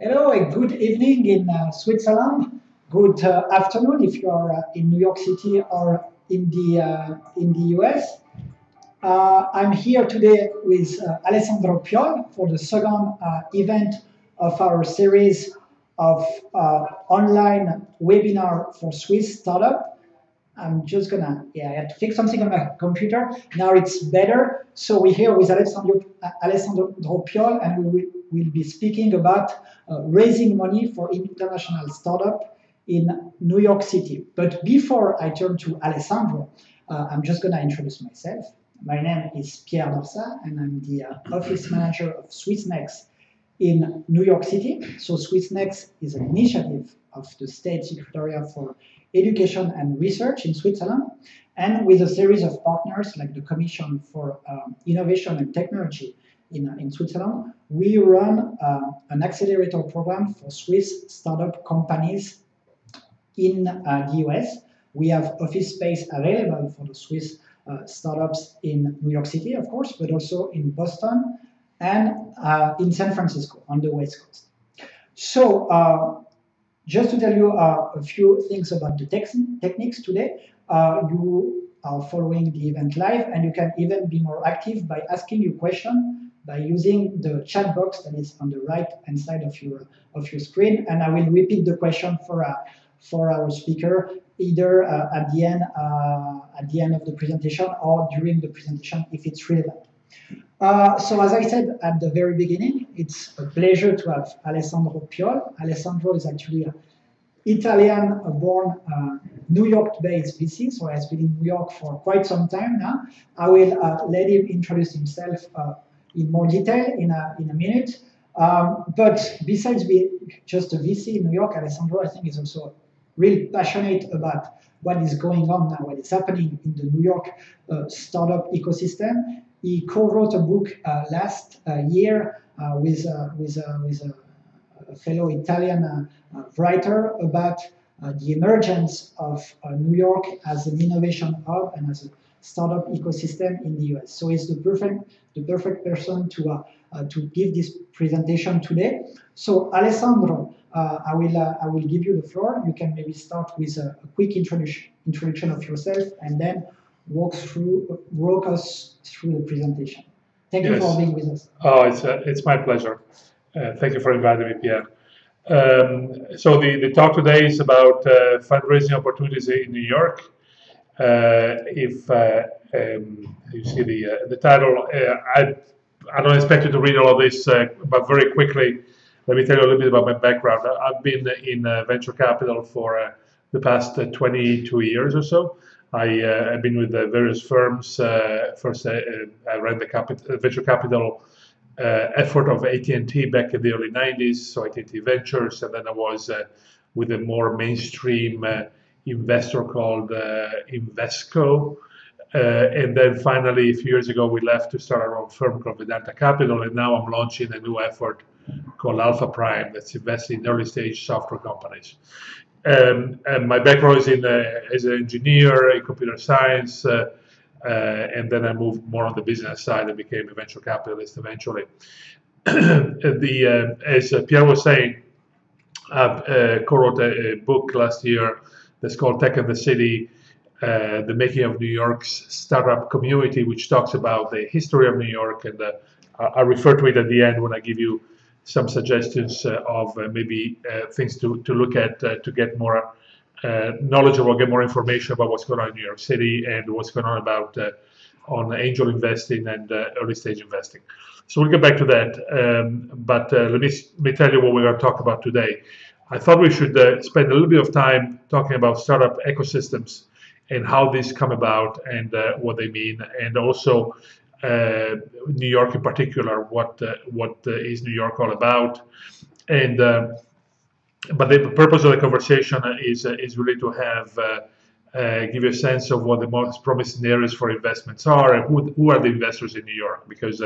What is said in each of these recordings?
Hello, and good evening in Switzerland. Good afternoon if you are in New York City or in the US. I'm here today with Alessandro Piol for the second event of our series of online webinar for Swiss startup. I'm just gonna, I had to fix something on my computer. Now it's better. So we're here with Alessandro Piol, and we will be speaking about raising money for international startup in New York City. But before I turn to Alessandro, I'm just gonna introduce myself. My name is Pierre Dorsa, and I'm the office manager of SwissNext in New York City. So SwissNext is an initiative of the State Secretariat for Education and Research in Switzerland, and with a series of partners like the Commission for Innovation and Technology in Switzerland, we run an accelerator program for Swiss startup companies in the US. We have office space available for the Swiss startups in New York City, of course, but also in Boston and in San Francisco on the West Coast. So just to tell you a few things about the techniques today, you are following the event live, and you can even be more active by asking your question by using the chat box that is on the right-hand side of your screen, and I will repeat the question for our speaker either at the end of the presentation or during the presentation if it's relevant. So as I said at the very beginning, it's a pleasure to have Alessandro Piol. Alessandro is actually an Italian-born, New York-based VC, so he has been in New York for quite some time now. I will let him introduce himself in more detail in a minute. But besides being just a VC in New York, Alessandro, I think, is also really passionate about what is going on now, what is happening in the New York startup ecosystem. He co-wrote a book last year with a fellow Italian writer about the emergence of New York as an innovation hub and as a startup ecosystem in the US. So he's the perfect person to give this presentation today. So Alessandro, I will give you the floor. You can maybe start with a quick introduction of yourself, and then walk us through the presentation. Thank you for being with us. Oh, it's my pleasure. Thank you for inviting me, Pierre. So the talk today is about fundraising opportunities in New York. If you see the title, I don't expect you to read all of this, but very quickly, let me tell you a little bit about my background. I've been in venture capital for the past 22 years or so. I've been with various firms. First, I ran the venture capital effort of AT&T back in the early 90s, so AT&T Ventures, and then I was with a more mainstream investor called Invesco. And then finally, a few years ago, we left to start our own firm called Vedanta Capital, and now I'm launching a new effort called Alpha Prime that's investing in early stage software companies. And my background is as an engineer in computer science, and then I moved more on the business side and became a venture capitalist eventually. As Pierre was saying, I co-wrote a book last year that's called Tech and the City, the making of New York's startup community, which talks about the history of New York, and I refer to it at the end when I give you some suggestions of maybe things to look at to get more knowledgeable, get more information about what's going on in New York City and what's going on on angel investing and early stage investing. So we'll get back to that. But let me tell you what we're going to talk about today. I thought we should spend a little bit of time talking about startup ecosystems and how these come about and what they mean, and also New York in particular, what is New York all about, and but the purpose of the conversation is really to have give you a sense of what the most promising areas for investments are and who are the investors in New York, because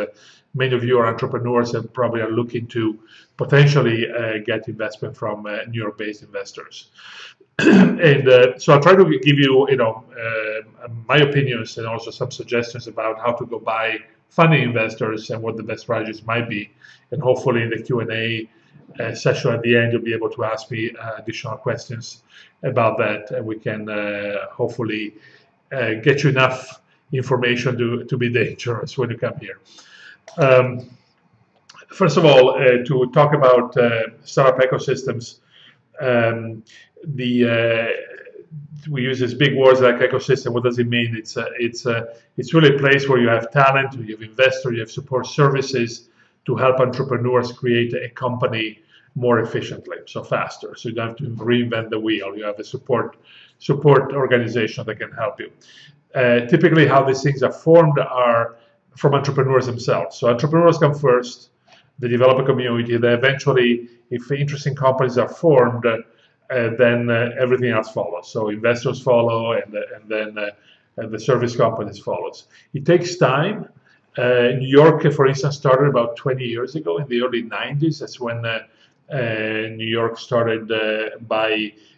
many of you are entrepreneurs and probably are looking to potentially get investment from New York-based investors. And so I'll try to give you, my opinions and also some suggestions about how to go by funding investors and what the best strategies might be. And hopefully in the Q&A, session at the end, you'll be able to ask me additional questions about that, and we can hopefully get you enough information to be dangerous when you come here. First of all, to talk about startup ecosystems, we use these big words like ecosystem. What does it mean? It's really a place where you have talent, you have investors, you have support services to help entrepreneurs create a company more efficiently, so faster. So you don't have to reinvent the wheel. You have a support organization that can help you. Typically, how these things are formed are from entrepreneurs themselves. So entrepreneurs come first, they develop a community, then eventually, if interesting companies are formed, then everything else follows. So investors follow, and then the service companies follows. It takes time. New York, for instance, started about 20 years ago in the early 90s. That's when New York started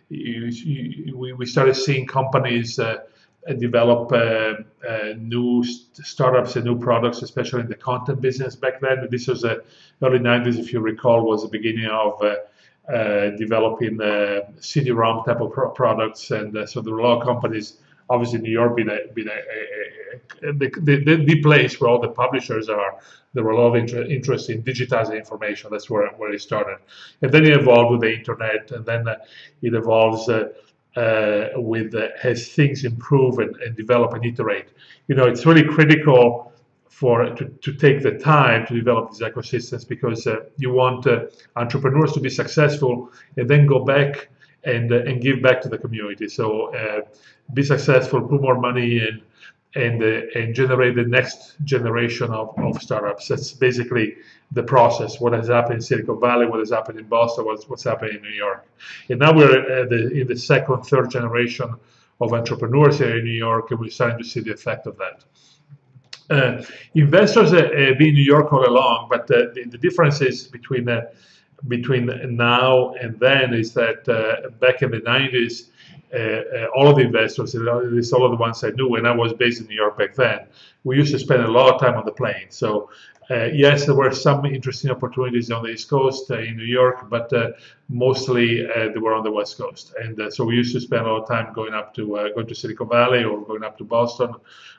we started seeing companies develop new startups and new products, especially in the content business back then. This was the early 90s, if you recall, was the beginning of developing CD-ROM type of products, and so there were a lot of companies. Obviously, New York being the place where all the publishers are. There were a lot of interest in digitizing information. That's where it started, and then it evolved with the internet, and then it evolves as things improve and develop and iterate. It's really critical to take the time to develop these ecosystems, because you want entrepreneurs to be successful and then go back and give back to the community. So be successful, put more money in, and generate the next generation of startups. That's basically the process. What has happened in Silicon Valley, what has happened in Boston, what's happening in New York. And now we're in the second, third generation of entrepreneurs here in New York, and we're starting to see the effect of that. Investors have been in New York all along, but the difference is between now and then is that back in the 90s, all of the investors, at least all of the ones I knew when I was based in New York back then, we used to spend a lot of time on the plane. So yes, there were some interesting opportunities on the East Coast in New York, but mostly they were on the West Coast. And so we used to spend a lot of time going to Silicon Valley, or going up to Boston,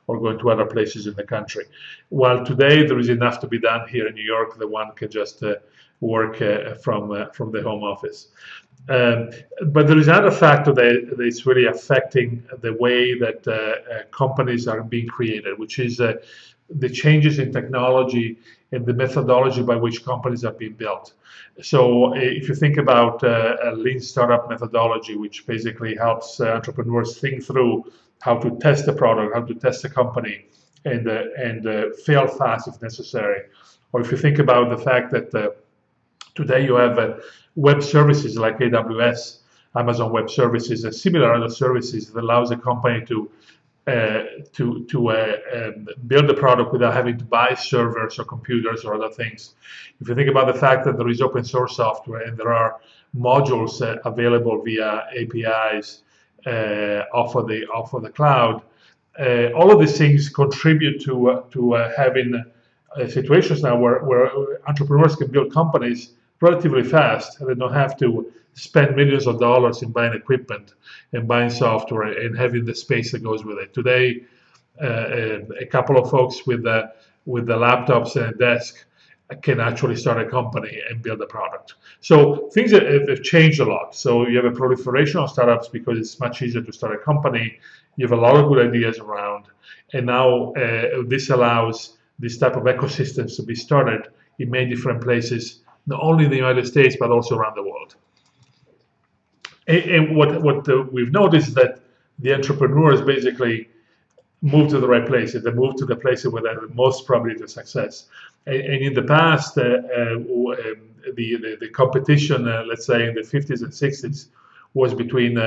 or going to other places in the country. While today there is enough to be done here in New York that one can just work from the home office. But there is another factor that is really affecting the way that companies are being created, which is the changes in technology and the methodology by which companies are being built. So if you think about a lean startup methodology, which basically helps entrepreneurs think through how to test the product, how to test the company, and fail fast if necessary. Or if you think about the fact that today you have web services like AWS, Amazon Web Services, and similar other services that allows a company to build the product without having to buy servers or computers or other things. If you think about the fact that there is open source software and there are modules available via APIs off of the cloud, all of these things contribute to having situations now where entrepreneurs can build companies relatively fast, and they don't have to spend millions of dollars in buying equipment and buying software and having the space that goes with it. Today, a couple of folks with the laptops and a desk can actually start a company and build a product. So things have changed a lot. So you have a proliferation of startups because it's much easier to start a company. You have a lot of good ideas around, and now this allows this type of ecosystems to be started in many different places, not only in the United States, but also around the world. And what we've noticed is that the entrepreneurs basically move to the right places. They move to the places where they have the most probability of success. And in the past, the competition, let's say in the 50s and 60s, was between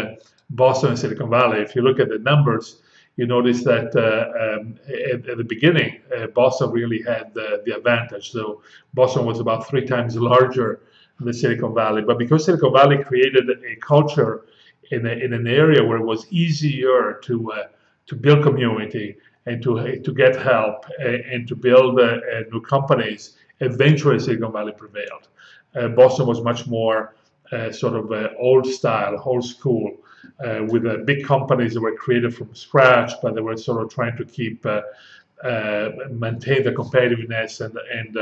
Boston and Silicon Valley. If you look at the numbers, you notice that at the beginning, Boston really had the advantage. So Boston was about 3 times larger than Silicon Valley. But because Silicon Valley created a culture in an area where it was easier to build community and to get help and to build new companies, eventually Silicon Valley prevailed. Boston was much more sort of old style, old school, with big companies that were created from scratch, but they were sort of trying to keep maintain the competitiveness and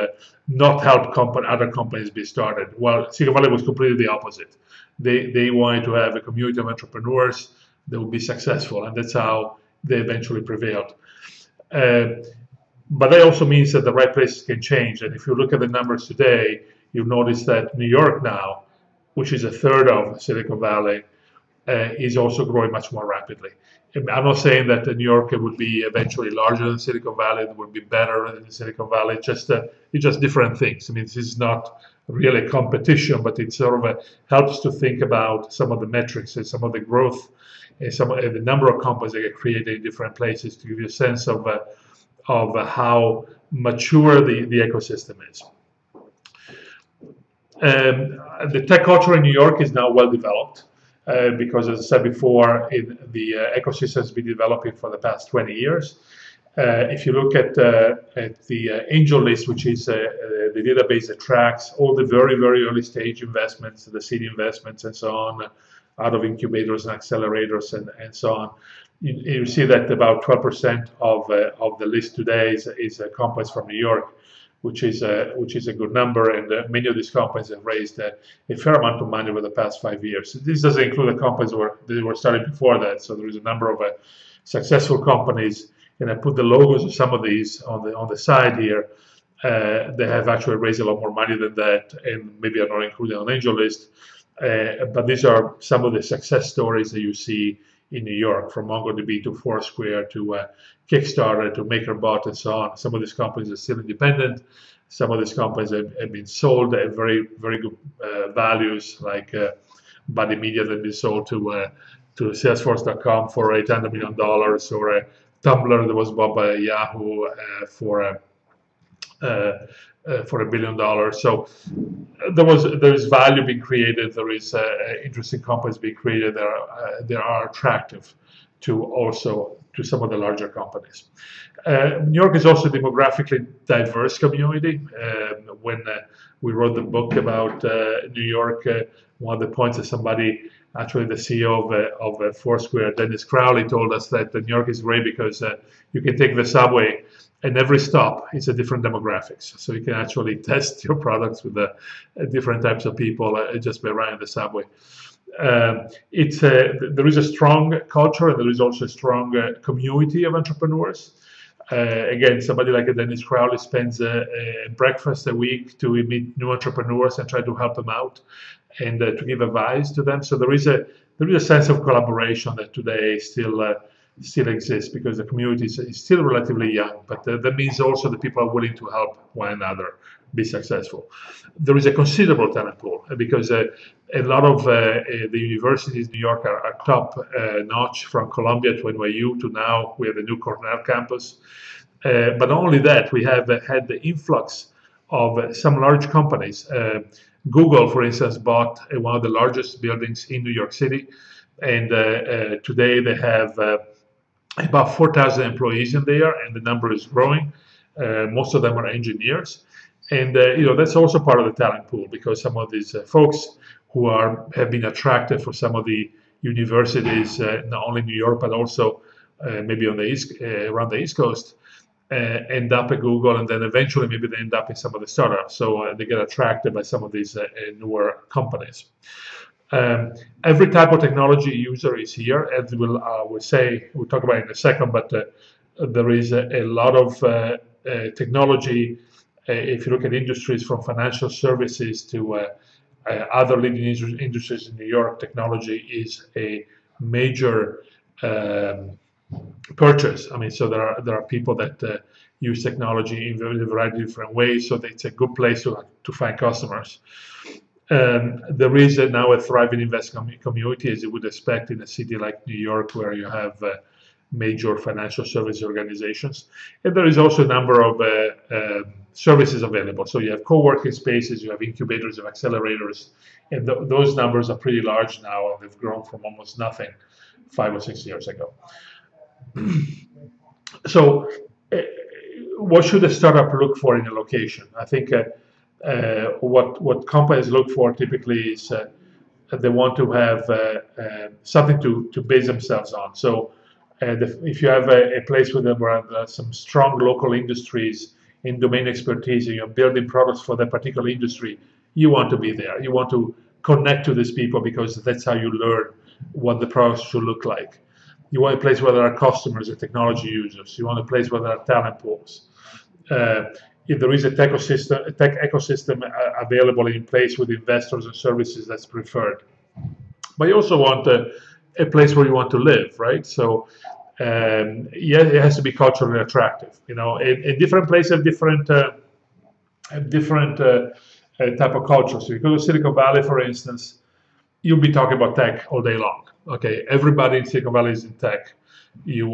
not help other companies be started. Well, Silicon Valley was completely the opposite. They wanted to have a community of entrepreneurs that would be successful, and that's how they eventually prevailed. But that also means that the right places can change. And if you look at the numbers today, you'll notice that New York now, which is a third of Silicon Valley, is also growing much more rapidly. I'm not saying that New York would be eventually larger than Silicon Valley, it would be better than Silicon Valley. It's just different things. I mean, this is not really a competition, but it sort of helps to think about some of the metrics and some of the growth and the number of companies that get created in different places to give you a sense of how mature the ecosystem is. The tech culture in New York is now well developed because, as I said before, the ecosystem has been developing for the past 20 years. If you look at the Angel List, which is the database that tracks all the very, very early stage investments, the seed investments and so on, out of incubators and accelerators and so on, you see that about 12% of the list today is companies from New York, which is a good number, and many of these companies have raised a fair amount of money over the past 5 years. This doesn't include the companies that were started before that. So there is a number of successful companies, and I put the logos of some of these on the side here. They have actually raised a lot more money than that, and maybe are not included on Angel List. But these are some of the success stories that you see in New York, from MongoDB to Foursquare to Kickstarter to MakerBot and so on. Some of these companies are still independent. Some of these companies have been sold at very, very good values, like Buddy Media that has been sold to Salesforce.com for $800 million, or Tumblr that was bought by Yahoo for $1 billion. So there is value being created. There is interesting companies being created that are attractive to some of the larger companies. New York is also a demographically diverse community. When we wrote the book about New York, one of the points that somebody, actually the CEO of Foursquare, Dennis Crowley, told us that New York is great because you can take the subway and every stop is a different demographics. So you can actually test your products with different types of people just by riding the subway. There is a strong culture, and there is also a strong community of entrepreneurs. Again, somebody like Dennis Crowley spends breakfast a week to meet new entrepreneurs and try to help them out and to give advice to them. So there is a sense of collaboration that today still exists because the community is still relatively young, but that means also that people are willing to help one another be successful. There is a considerable talent pool because a lot of the universities in New York are top notch, from Columbia to NYU to now we have the new Cornell campus. But not only that, we have had the influx of some large companies. Google, for instance, bought one of the largest buildings in New York City, and today they have about 4,000 employees in there, and the number is growing. Most of them are engineers. And that's also part of the talent pool, because some of these folks who have been attracted for some of the universities, not only in New York but also maybe on the around the East Coast, end up at Google, and then eventually maybe they end up in some of the startups. So they get attracted by some of these newer companies. Every type of technology user is here, and we'll talk about it in a second. But there is a lot of technology. If you look at industries from financial services to other leading industries in New York, technology is a major purchase. I mean, so there are people that use technology in a variety of different ways. So it's a good place to find customers. There is now a thriving investment community, as you would expect in a city like New York, where you have major financial service organizations. And there is also a number of services available. So you have co-working spaces, you have incubators, you have accelerators, and those numbers are pretty large now, and they've grown from almost nothing 5 or 6 years ago. So what should a startup look for in a location? I think what companies look for typically is they want to have something to base themselves on. So if you have a place where there are some strong local industries in domain expertise and you're building products for that particular industry, you want to be there. You want to connect to these people because that's how you learn what the products should look like. You want a place where there are customers and technology users. You want a place where there are talent pools. If there is a tech ecosystem available in place with investors and services, that's preferred. But you also want a place where you want to live, right? So yeah, it has to be culturally attractive. You know, in different places have different type of culture. So you go to Silicon Valley, for instance, you'll be talking about tech all day long. Okay, everybody in Silicon Valley is in tech. You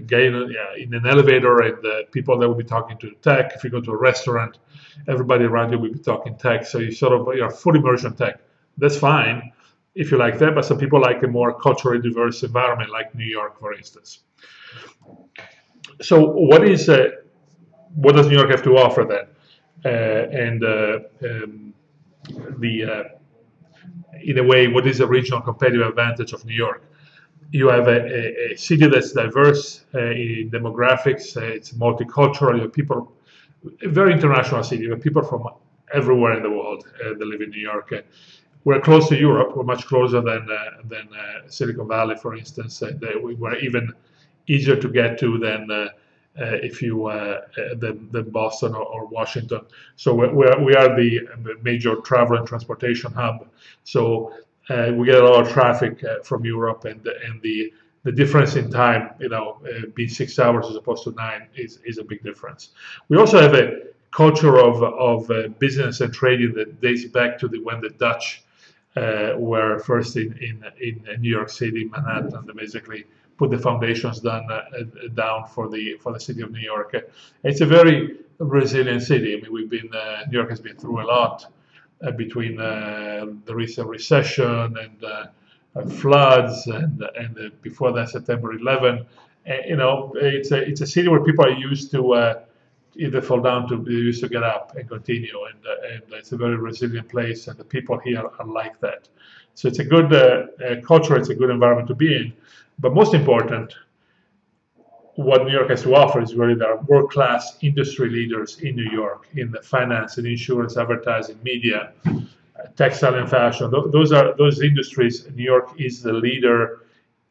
get in an elevator, and the people that will be talking to tech. If you go to a restaurant, everybody around you will be talking tech. So you're fully immersed in tech. That's fine if you like that, but some people like a more culturally diverse environment, like New York, for instance. So what does New York have to offer then? In a way, what is the regional competitive advantage of New York? You have a city that's diverse in demographics. It's multicultural. You have people, a very international city. You have people from everywhere in the world that live in New York. We're close to Europe. We're much closer than Silicon Valley, for instance. We were even easier to get to than than Boston or Washington. So we are the major travel and transportation hub. So we get a lot of traffic from Europe, and the difference in time, being 6 hours as opposed to 9 is a big difference. We also have a culture of business and trading that dates back to when the Dutch were first in New York City, Manhattan. They basically put the foundations down for the city of New York. It's a very resilient city. I mean, New York has been through a lot between the recent recession and floods and before that September 11. It's a city where people are used to either fall down to be used to get up and continue, and it's a very resilient place, and the people here are like that. So it's a good culture. It's a good environment to be in. But most important, what New York has to offer is really there are world-class industry leaders in New York in the finance and insurance, advertising, media, textile and fashion. Those industries. New York is the leader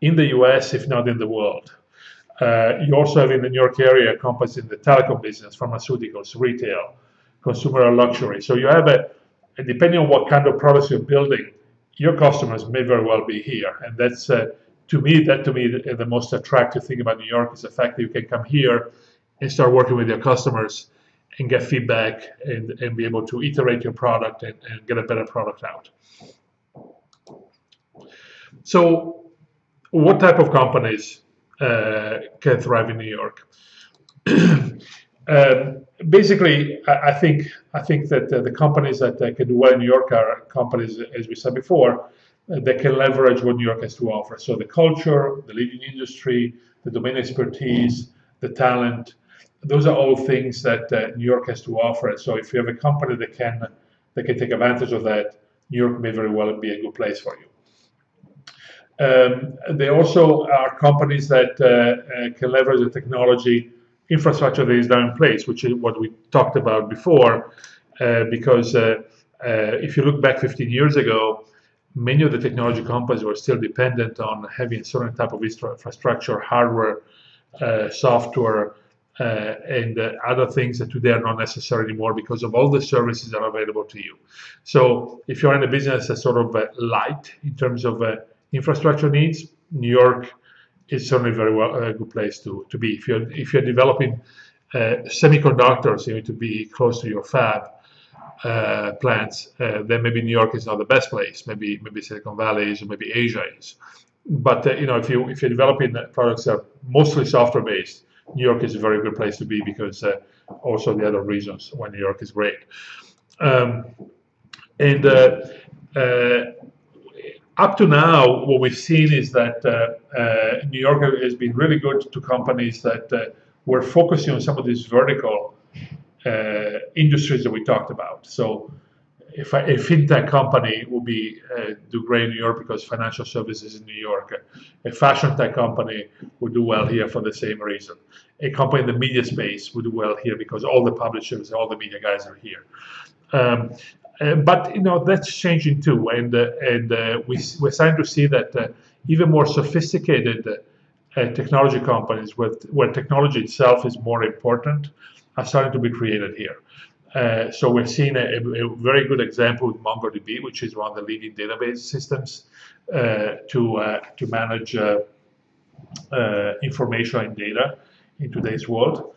in the U.S., if not in the world. You also have in the New York area companies in the telecom business, pharmaceuticals, retail, consumer luxury. So you have depending on what kind of products you're building, your customers may very well be here, and that's to me the most attractive thing about New York is the fact that you can come here and start working with your customers and get feedback and be able to iterate your product and get a better product out. So what type of companies can thrive in New York? Basically, I think that the companies that can do well in New York are companies, as we said before, that can leverage what New York has to offer. So the culture, the leading industry, the domain expertise, the talent, those are all things that New York has to offer. And so if you have a company that can take advantage of that, New York may very well be a good place for you. There also are companies that can leverage the technology infrastructure that is now in place, which is what we talked about before, because if you look back 15 years ago, many of the technology companies were still dependent on having a certain type of infrastructure, hardware, software, and other things that today are not necessary anymore because of all the services that are available to you. So if you're in a business that's sort of light in terms of infrastructure needs, New York is certainly very well a good place to be. If you're developing semiconductors, you need to be close to your fab plants. Then maybe New York is not the best place. Maybe Silicon Valley is, or maybe Asia is. But if you're developing products that are mostly software based, New York is a very good place to be because also the other reasons why New York is great. Up to now, what we've seen is that New York has been really good to companies that were focusing on some of these vertical industries that we talked about. So if a fintech company will be do great in New York because financial services in New York, a fashion tech company would do well here for the same reason. A company in the media space would do well here because all the publishers, all the media guys are here. But that's changing too, and we're starting to see that even more sophisticated technology companies, where technology itself is more important, are starting to be created here. So we're seeing a very good example with MongoDB, which is one of the leading database systems to manage information and data in today's world.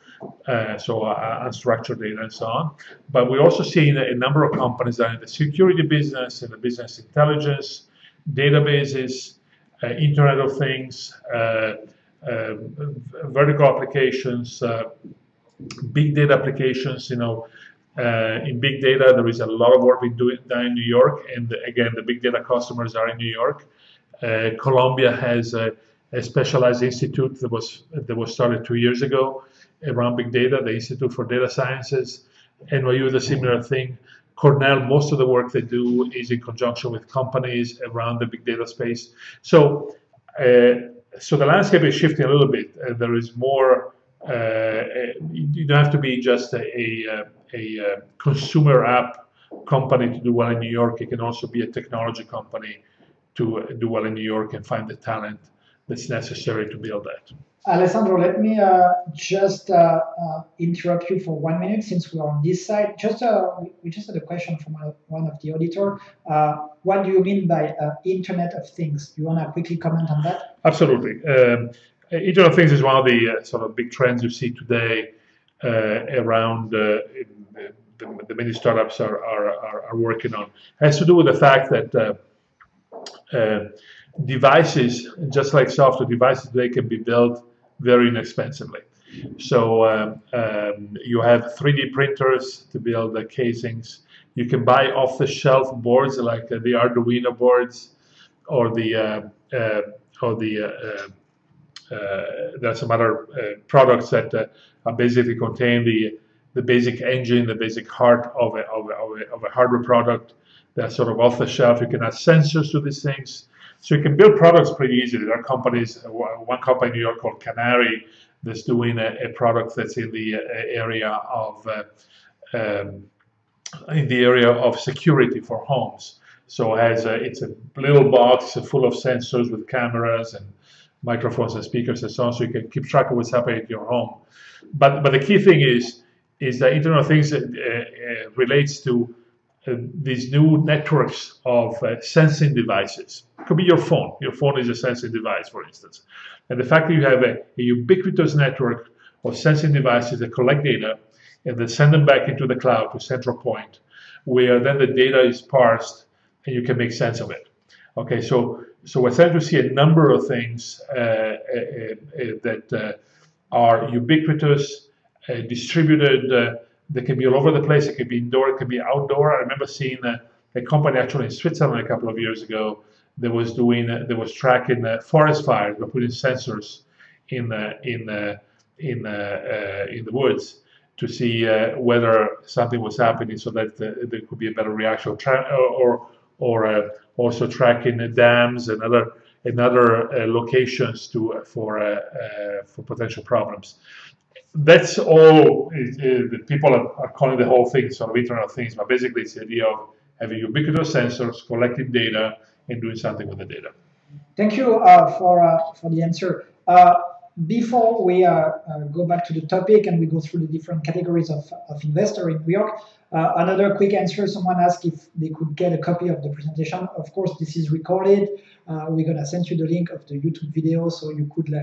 So unstructured data and so on. But we're also seeing a number of companies that are in the security business, in the business intelligence, databases, Internet of Things, vertical applications, big data applications. In big data, there is a lot of work being done in New York, and again, the big data customers are in New York. Columbia has a specialized institute that was started 2 years ago around big data, the Institute for Data Sciences. NYU is a similar thing. Cornell, most of the work they do is in conjunction with companies around the big data space. So, so the landscape is shifting a little bit. There is more. You don't have to be just a consumer app company to do well in New York. It can also be a technology company to do well in New York and find the talent that's necessary to build that. Alessandro, let me just interrupt you for 1 minute since we are on this side. We just had a question from one of the auditor. What do you mean by Internet of Things? Do you want to quickly comment on that? Absolutely. Internet of Things is one of the sort of big trends you see today around the many startups are working on. It has to do with the fact that devices, just like software devices, they can be built very inexpensively. So you have 3D printers to build the casings. You can buy off-the-shelf boards like the Arduino boards, or there are some other products that basically contain the basic engine, the basic heart of a hardware product. They're sort of off the shelf. You can add sensors to these things. So you can build products pretty easily. There are companies, one company in New York called Canary, that's doing a product that's in the area of security for homes. So it's a little box full of sensors with cameras and microphones and speakers and so on, so you can keep track of what's happening in your home. But the key thing is that Internet of Things relates to these new networks of sensing devices. It could be your phone. Your phone is a sensing device, for instance. And the fact that you have a ubiquitous network of sensing devices that collect data and then send them back into the cloud to a central point, where then the data is parsed and you can make sense of it. Okay, so we're starting to see a number of things that are ubiquitous, distributed. They can be all over the place. It can be indoor, it can be outdoor. I remember seeing a company actually in Switzerland a couple of years ago that was tracking forest fires by putting sensors in the woods to see whether something was happening, so that there could be a better reaction, or also tracking dams and other locations for potential problems. That's all. People are calling the whole thing sort of Internet of Things, but basically it's the idea of having ubiquitous sensors, collecting data, and doing something with the data. Thank you for the answer. Before we go back to the topic and we go through the different categories of investor in New York, another quick answer. Someone asked if they could get a copy of the presentation. Of course, this is recorded. We're gonna send you the link of the YouTube video so you could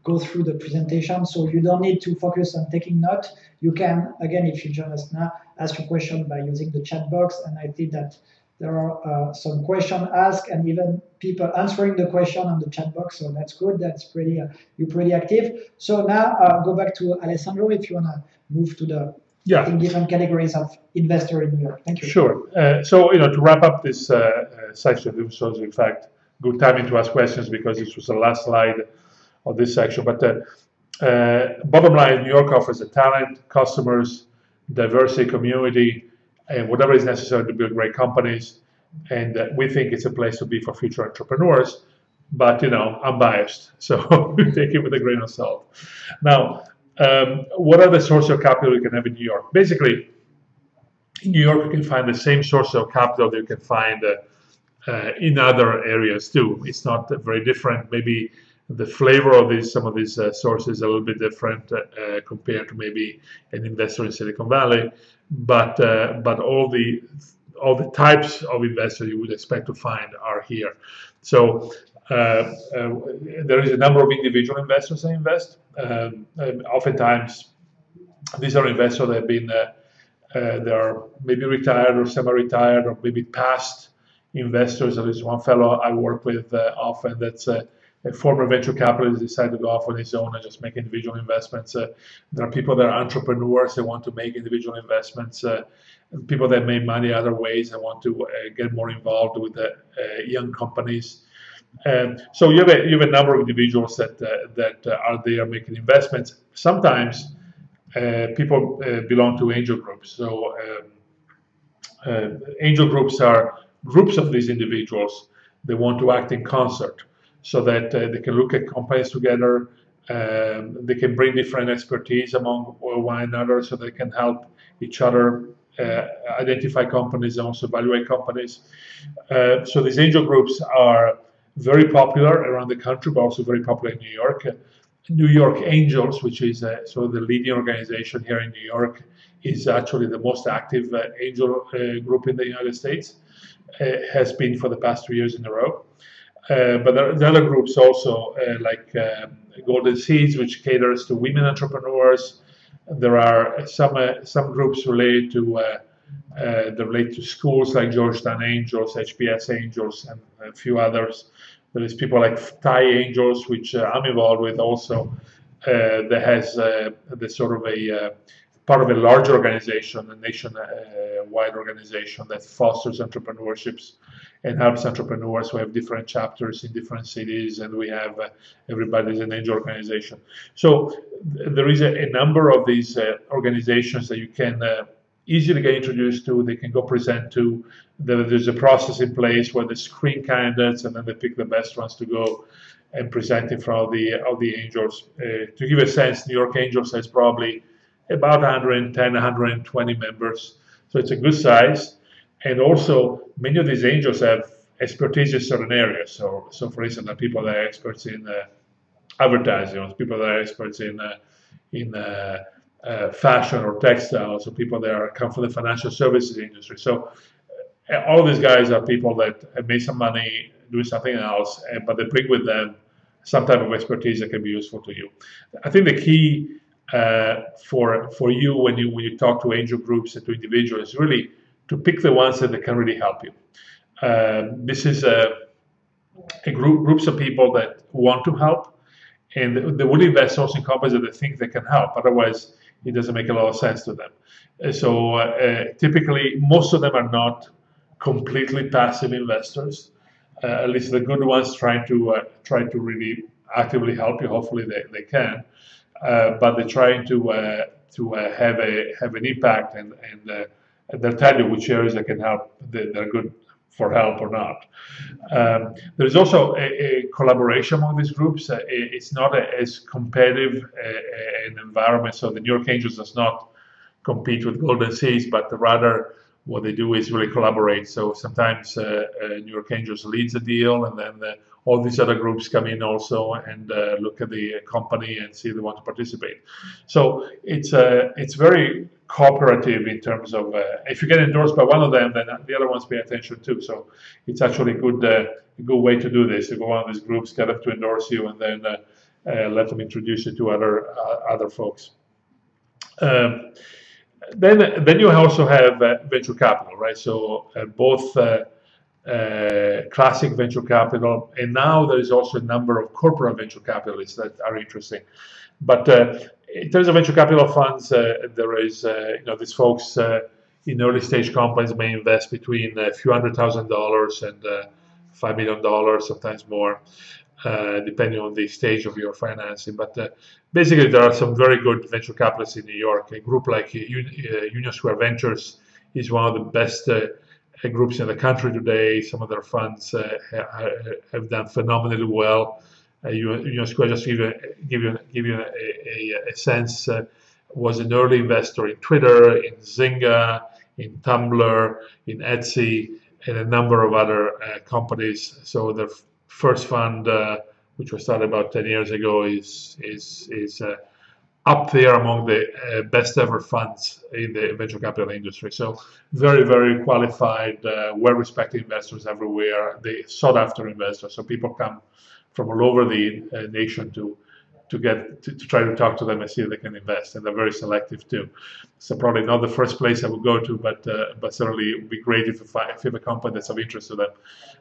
go through the presentation. So you don't need to focus on taking note. You can, again, if you join us now, ask your question by using the chat box. And I think that there are some questions asked and even people answering the question on the chat box. So that's good. That's you're pretty active. So now go back to Alessandro if you want to move to the different categories of investor in New York. Thank you. Sure. So to wrap up this section, this was in fact good timing to ask questions because this was the last slide of this section. But bottom line, New York offers the talent, customers, diversity, community, and whatever is necessary to build great companies. And we think it's a place to be for future entrepreneurs. But I'm biased, so take it with a grain of salt. Now, what are the sources of capital you can have in New York? Basically, in New York, you can find the same source of capital that you can find in other areas too. It's not very different. Maybe the flavor of some of these sources is a little bit different compared to maybe an investor in Silicon Valley, but all the types of investors you would expect to find are here. So there is a number of individual investors that invest. Oftentimes, these are investors that have been they are maybe retired or semi-retired or maybe past investors. There is one fellow I work with often that's a former venture capitalist decided to go off on his own and just make individual investments. There are people that are entrepreneurs that want to make individual investments. People that make money other ways and want to get more involved with young companies. So you have a number of individuals that are there making investments. Sometimes people belong to angel groups. So angel groups are groups of these individuals that want to act in concert, so that they can look at companies together. They can bring different expertise among one another, so they can help each other identify companies and also evaluate companies. So these angel groups are very popular around the country, but also very popular in New York. New York Angels, which is sort of the leading organization here in New York, is actually the most active angel group in the United States. Has been for the past 2 years in a row. But there are other groups also, like Golden Seeds, which caters to women entrepreneurs. There are some groups related to schools like Georgetown Angels, HBS Angels, and a few others. There is people like Thai Angels, which I'm involved with also, that has the sort of a part of a large organization, a nationwide organization that fosters entrepreneurships and helps entrepreneurs who have different chapters in different cities, and we have everybody's an angel organization. So there is a number of these organizations that you can easily get introduced to. They can go present to. There's a process in place where they screen candidates and then they pick the best ones to go and present in front of the angels. To give a sense, New York Angels has probably about 110, 120 members. So it's a good size. And also, many of these angels have expertise in certain areas. So for instance, there are people that are experts in advertising, people that are experts in fashion or textiles, or people that come from the financial services industry. So all of these guys are people that have made some money doing something else, but they bring with them some type of expertise that can be useful to you. I think the key for you when you talk to angel groups and to individuals is really to pick the ones that can really help you. This is a groups of people that want to help, and they will invest also in companies that they think they can help. Otherwise, it doesn't make a lot of sense to them. So typically, most of them are not completely passive investors. At least the good ones try to really actively help you. Hopefully, they can. But they're trying to have an impact, and they'll tell you which areas they can help. They're good for help or not. There's also a collaboration among these groups. It's not as competitive an environment. So the New York Angels does not compete with Golden Seeds, but rather what they do is really collaborate. So sometimes New York Angels leads the deal, and then all these other groups come in also and look at the company and see if they want to participate. So it's very cooperative in terms of if you get endorsed by one of them, then the other ones pay attention too. So it's actually a good way to do this. You go one of these groups, get them to endorse you, and then let them introduce you to other folks. Then you also have venture capital, right? So both classic venture capital, and now there is also a number of corporate venture capitalists that are interesting. But in terms of venture capital funds, there is these folks in early stage companies may invest between a few $100,000 and $5 million, sometimes more, depending on the stage of your financing. But basically, there are some very good venture capitalists in New York. A group like Union Square Ventures is one of the best groups in the country today. Some of their funds have done phenomenally well. Union Square, just to give you a sense, was an early investor in Twitter, in Zynga, in Tumblr, in Etsy, and a number of other companies. So their first fund, which was started about 10 years ago, is up there among the best ever funds in the venture capital industry. So very, very qualified, well-respected investors everywhere. They sought after investors. So people come from all over the nation to try to talk to them and see if they can invest, and they're very selective too. So probably not the first place I would go to, but certainly it would be great if you have a company that's of interest to them.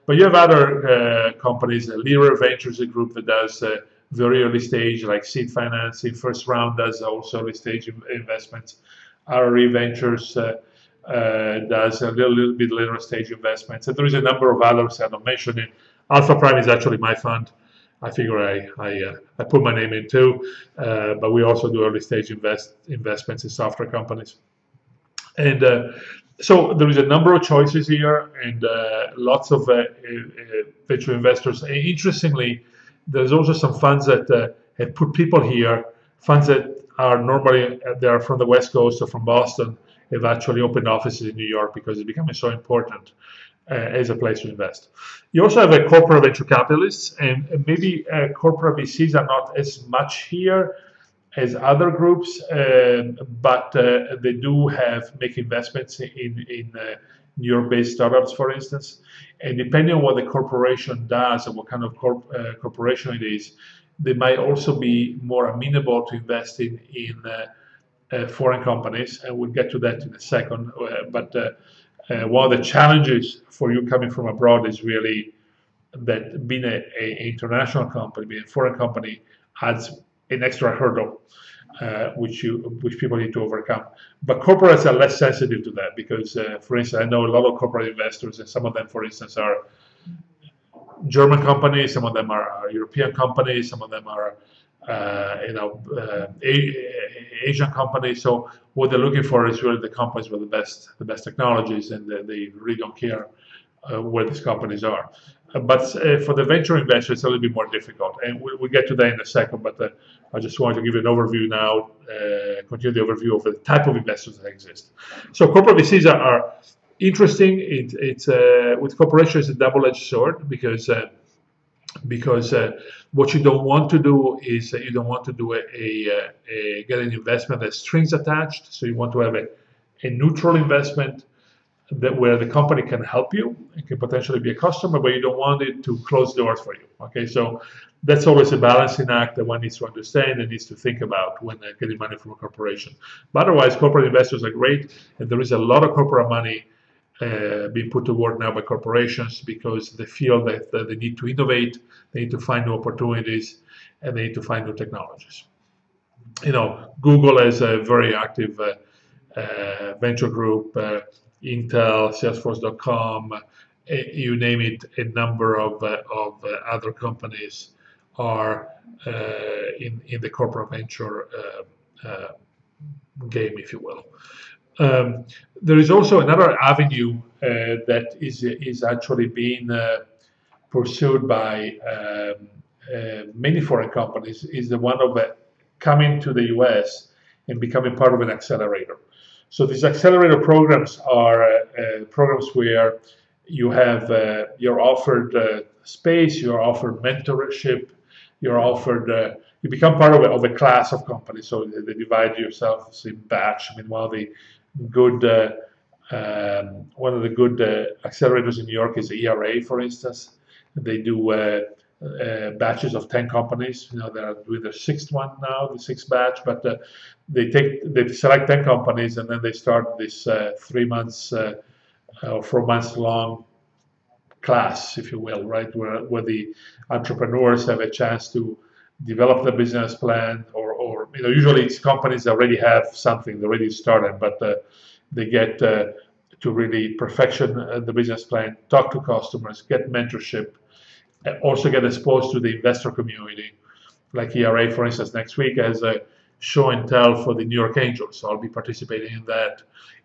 But you have other companies. Lyra Ventures, a group that does very early stage, like seed financing. First Round does also early stage investments. RRE Ventures does a little bit later stage investments. And there is a number of others I'm not mentioning. Alpha Prime is actually my fund. I figure I put my name in too, but we also do early stage investments in software companies. And so there is a number of choices here, and lots of venture investors. And interestingly, there's also some funds that have put people here. Funds that are normally they are from the West Coast or from Boston have actually opened offices in New York because it's becoming so important as a place to invest. You also have a corporate venture capitalists, and maybe corporate VCs are not as much here as other groups, but they do make investments in New York-based startups, for instance. And depending on what the corporation does or what kind of corporation it is, they might also be more amenable to investing in foreign companies, and we'll get to that in a second. But one of the challenges for you coming from abroad is really that being an international company, being a foreign company, adds an extra hurdle, which people need to overcome. But corporates are less sensitive to that because, for instance, I know a lot of corporate investors, and some of them, for instance, are German companies, some of them are European companies, some of them are Asian companies. So what they're looking for is really the companies with the best technologies, and they really don't care where these companies are. But for the venture investors, it's a little bit more difficult, and we'll get to that in a second. But I just wanted to give you an overview now, continue the overview of the type of investors that exist. So corporate VCs are interesting. It's with corporations, it's a double-edged sword because what you don't want to do is you don't want to do get an investment that strings attached. So you want to have a neutral investment where the company can help you and can potentially be a customer, but you don't want it to close doors for you. Okay, so that's always a balancing act that one needs to understand and needs to think about when getting money from a corporation. But otherwise, corporate investors are great, and there is a lot of corporate money being put to work now by corporations because they feel that they need to innovate, they need to find new opportunities, and they need to find new technologies. Google has a very active venture group. Intel, Salesforce.com, you name it, a number of other companies are in the corporate venture game, if you will. There is also another avenue that is actually being pursued by many foreign companies, is the one of coming to the US and becoming part of an accelerator. So these accelerator programs are programs where you're offered space, you're offered mentorship, you're offered you become part of a class of companies. So they divide yourselves in batch. I mean, one of the good accelerators in New York is ERA, for instance. They do batches of 10 companies. They're doing their sixth one now, the sixth batch, but they select 10 companies, and then they start this 3 months or 4 months long class, if you will, right, where the entrepreneurs have a chance to develop the business plan, or usually it's companies that already have something, they already started, but they get to really perfection the business plan, talk to customers, get mentorship, also get exposed to the investor community. Like ERA, for instance, next week has a show and tell for the New York Angels. So I'll be participating in that,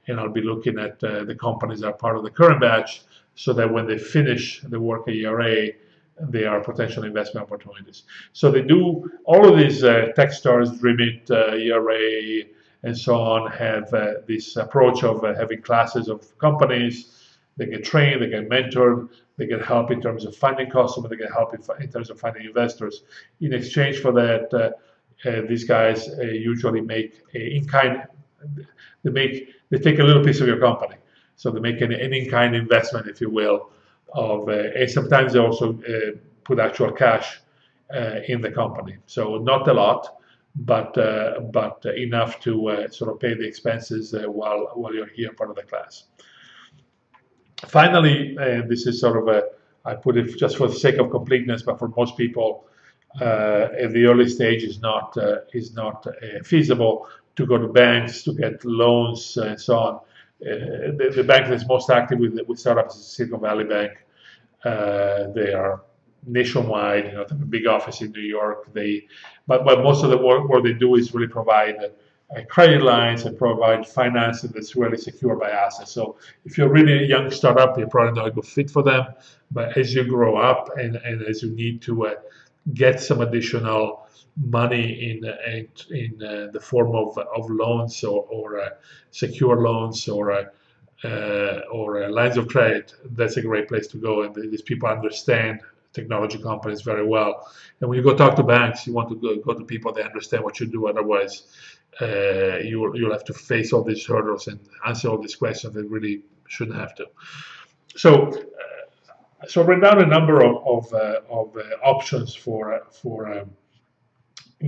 and I'll be looking at the companies that are part of the current batch, so that when they finish the work at ERA, they are potential investment opportunities. So they do all of these Techstars, Dreamit, ERA, and so on have this approach of having classes of companies. They get trained, they get mentored, they get help in terms of finding customers, they get help in terms of finding investors. In exchange for that, these guys usually make in-kind. They take a little piece of your company, so they make an in-kind investment, if you will, of. And sometimes they also put actual cash in the company. So not a lot, but enough to sort of pay the expenses while you're here, part of the class. Finally, this is sort of I put it just for the sake of completeness, but for most people, at the early stage is not feasible to go to banks to get loans and so on. The bank that's most active with startups is Silicon Valley Bank. They are nationwide. They have a big office in New York. But most of the work they do is really provide credit lines and provide financing that's really secured by assets. So if you're really a young startup, you're probably not a good fit for them. But as you grow up and as you need to get some additional money in the form of loans or secure loans or lines of credit, that's a great place to go. And these people understand technology companies very well. And when you go talk to banks, you want to go to people that understand what you do. Otherwise, you'll have to face all these hurdles and answer all these questions that really shouldn't have to. So write down a number of options for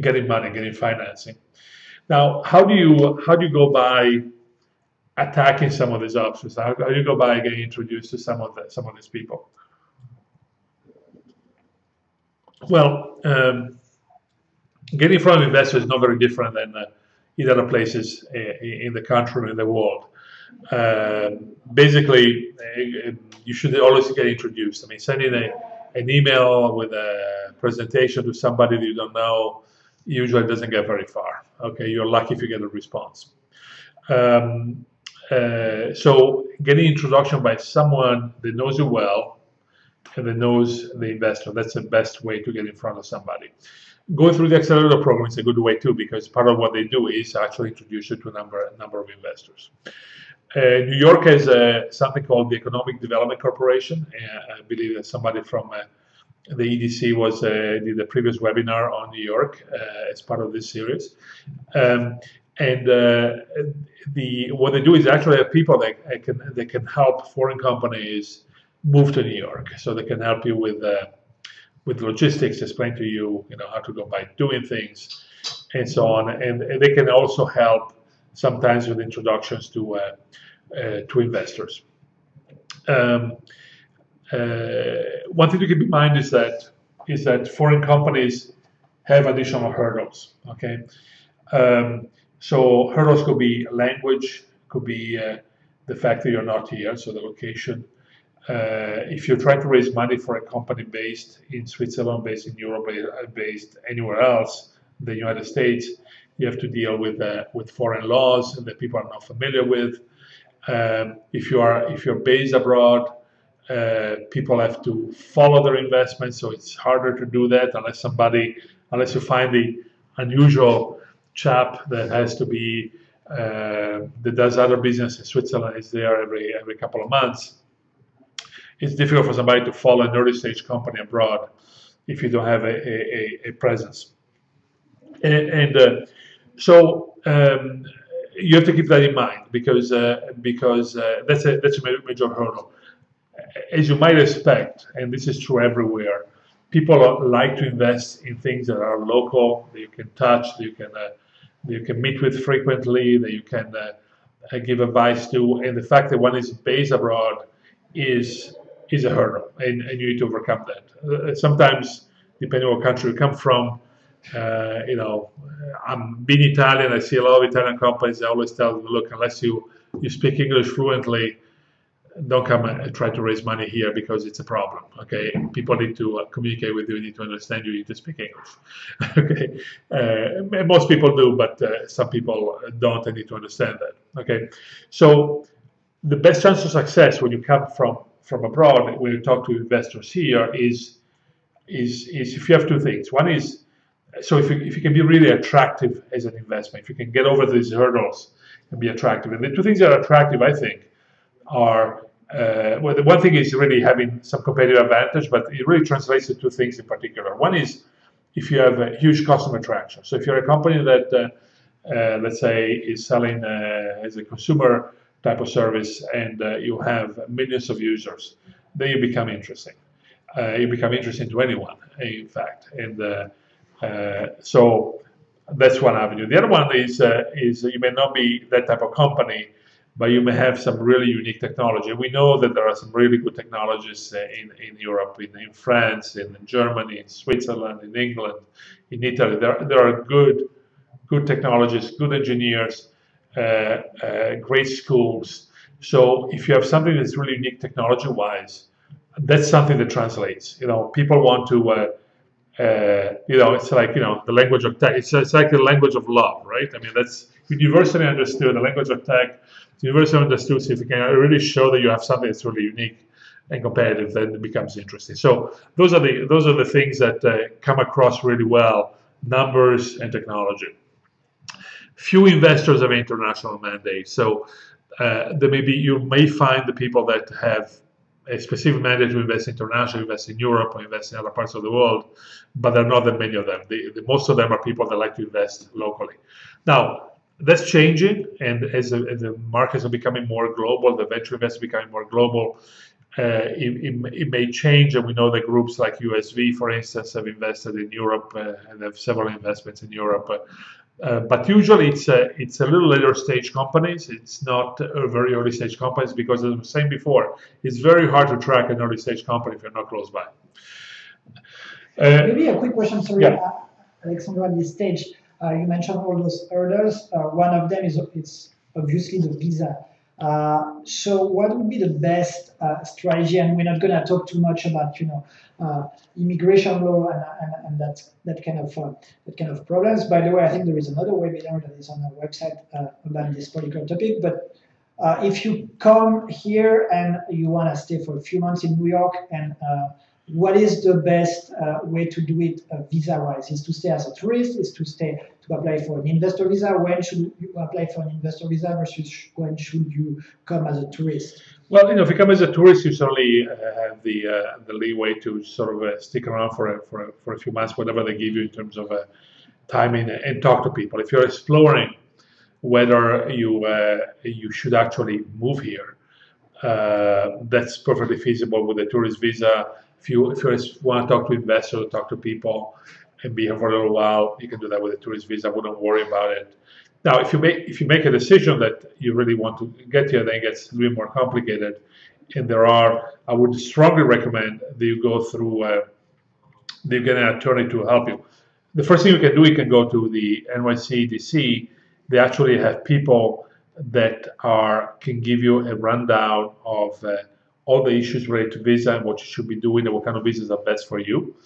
getting money, getting financing. Now, how do you go by attacking some of these options? How do you go by getting introduced to some of these people? Well, getting in front of investors is not very different than in other places in the country or in the world. Basically, you should always get introduced. I mean, sending an email with a presentation to somebody that you don't know usually doesn't get very far. Okay, you're lucky if you get a response. So getting introduction by someone that knows you well and that knows the investor, that's the best way to get in front of somebody. Going through the accelerator program is a good way too, because part of what they do is actually introduce you to a number of investors. New York has something called the Economic Development Corporation. I believe that somebody from the EDC did a previous webinar on New York as part of this series. What they do is actually have people that can help foreign companies move to New York. So they can help you with logistics, explain to you, how to go by doing things, and so on. And they can also help sometimes with introductions to investors. One thing to keep in mind is that foreign companies have additional hurdles. Okay, so hurdles could be language, could be the fact that you're not here, so the location. If you're trying to raise money for a company based in Switzerland, based in Europe, based anywhere else in the United States, you have to deal with foreign laws that people are not familiar with. If you're based abroad, people have to follow their investments, so it's harder to do that unless you find the unusual chap that has to be that does other business in Switzerland, is there every couple of months. It's difficult for somebody to follow an early stage company abroad if you don't have a presence. So you have to keep that in mind because that's a major hurdle. As you might expect, and this is true everywhere, people like to invest in things that are local, that you can touch, that you can meet with frequently, that you can give advice to, and the fact that one is based abroad is a hurdle, and you need to overcome that. Sometimes, depending on what country you come from, I'm being Italian. I see a lot of Italian companies. I always tell them, look, unless you speak English fluently, don't come and try to raise money here because it's a problem. Okay, people need to communicate with you, need to understand you, need to speak English. Okay, most people do, but some people don't and need to understand that. Okay, so the best chance of success when you come from abroad, when you talk to investors here, is if you have two things. One is, so if you can be really attractive as an investment, if you can get over these hurdles and be attractive. And the two things that are attractive, I think, are well, the one thing is really having some competitive advantage, but it really translates to two things in particular. One is if you have a huge customer traction. So if you're a company that, let's say, is selling as a consumer type of service and you have millions of users, then you become interesting. You become interesting to anyone, in fact. And so that's one avenue. The other one is you may not be that type of company, but you may have some really unique technology. We know that there are some really good technologies in Europe, in France, in Germany, in Switzerland, in England, in Italy. There are good technologies, good engineers, great schools. So if you have something that's really unique technology-wise, that's something that translates. People want to. It's like the language of tech. It's like the language of love, right? I mean, that's universally understood. The language of tech, it's universally understood. So if you can really show that you have something that's really unique and competitive, then it becomes interesting. So those are the things that come across really well: numbers and technology. Few investors have international mandates, so you may find the people that have a specific mandate to invest internationally, invest in Europe, or invest in other parts of the world, but there are not that many of them. Most of them are people that like to invest locally. Now, that's changing, and as the markets are becoming more global, the venture investors are becoming more global, it may change, and we know that groups like USV, for instance, have invested in Europe and have several investments in Europe. But usually it's a little later stage companies. It's not very early stage companies because, as I was saying before, it's very hard to track an early stage company if you're not close by. Maybe a quick question, sorry, yeah. Alessandro, at this stage, you mentioned all those hurdles. One of them is obviously the visa. So what would be the best strategy? And we're not going to talk too much about immigration law and that kind of problems. By the way, I think there is another webinar that is on our website about this particular topic. But if you come here and you want to stay for a few months in New York, and what is the best way to do it visa-wise? Is to stay as a tourist? Is to apply for an investor visa? When should you apply for an investor visa versus when should you come as a tourist? Well, if you come as a tourist, you certainly have the leeway to sort of stick around for a few months, whatever they give you in terms of timing, and talk to people. If you're exploring whether you should actually move here, that's perfectly feasible with a tourist visa. If you want to talk to investors, talk to people, and be here for a little while, you can do that with a tourist visa. I wouldn't worry about it. Now, if you make a decision that you really want to get here, then it gets a little bit more complicated. And I would strongly recommend that you go through, that you get an attorney to help you. The first thing you can do, you can go to the NYC, DC. They actually have people that can give you a rundown of all the issues related to visa and what you should be doing and what kind of visas are best for you.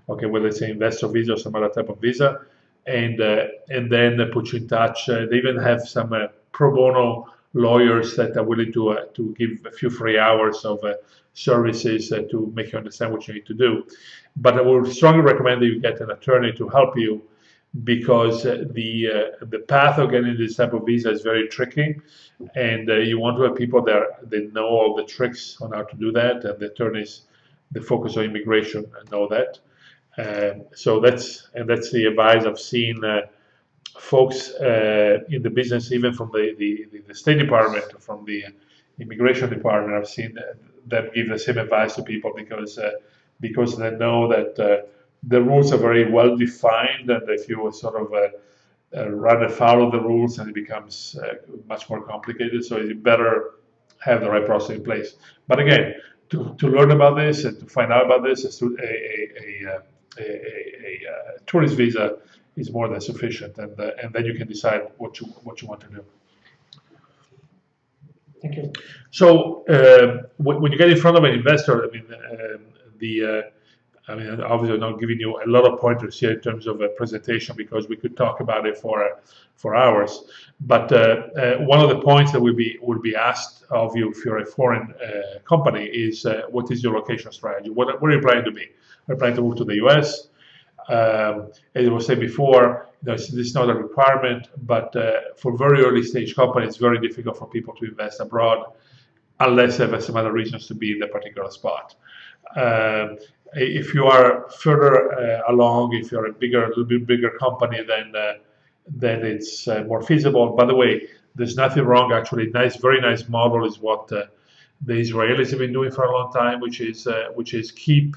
Okay, whether it's an investor visa or some other type of visa, and then put you in touch. They even have some pro bono lawyers that are willing to give a few free hours of services to make you understand what you need to do. But I would strongly recommend that you get an attorney to help you, because the path of getting this type of visa is very tricky, and you want to have people that know all the tricks on how to do that, and the attorneys that focus on immigration and know that. So that's the advice I've seen folks in the business, even from the State Department, from the Immigration Department. I've seen them give the same advice to people because they know that the rules are very well defined, and if you sort of run afoul of the rules, and it becomes much more complicated. So you better have the right process in place. But again, to learn about this and to find out about this, a tourist visa is more than sufficient, and then you can decide what you want to do. Thank you. So when you get in front of an investor, obviously I'm not giving you a lot of pointers here in terms of a presentation because we could talk about it for hours. But one of the points that will be asked of you if you're a foreign company is what is your location strategy? What are you planning to be? Are you planning to move to the US? As I was saying before, this is not a requirement, but for very early stage companies, it's very difficult for people to invest abroad unless they have some other reasons to be in that particular spot. If you are further along, if you're a little bit bigger company, then it's more feasible. By the way, there's nothing wrong. Actually, very nice model is what the Israelis have been doing for a long time, which is keep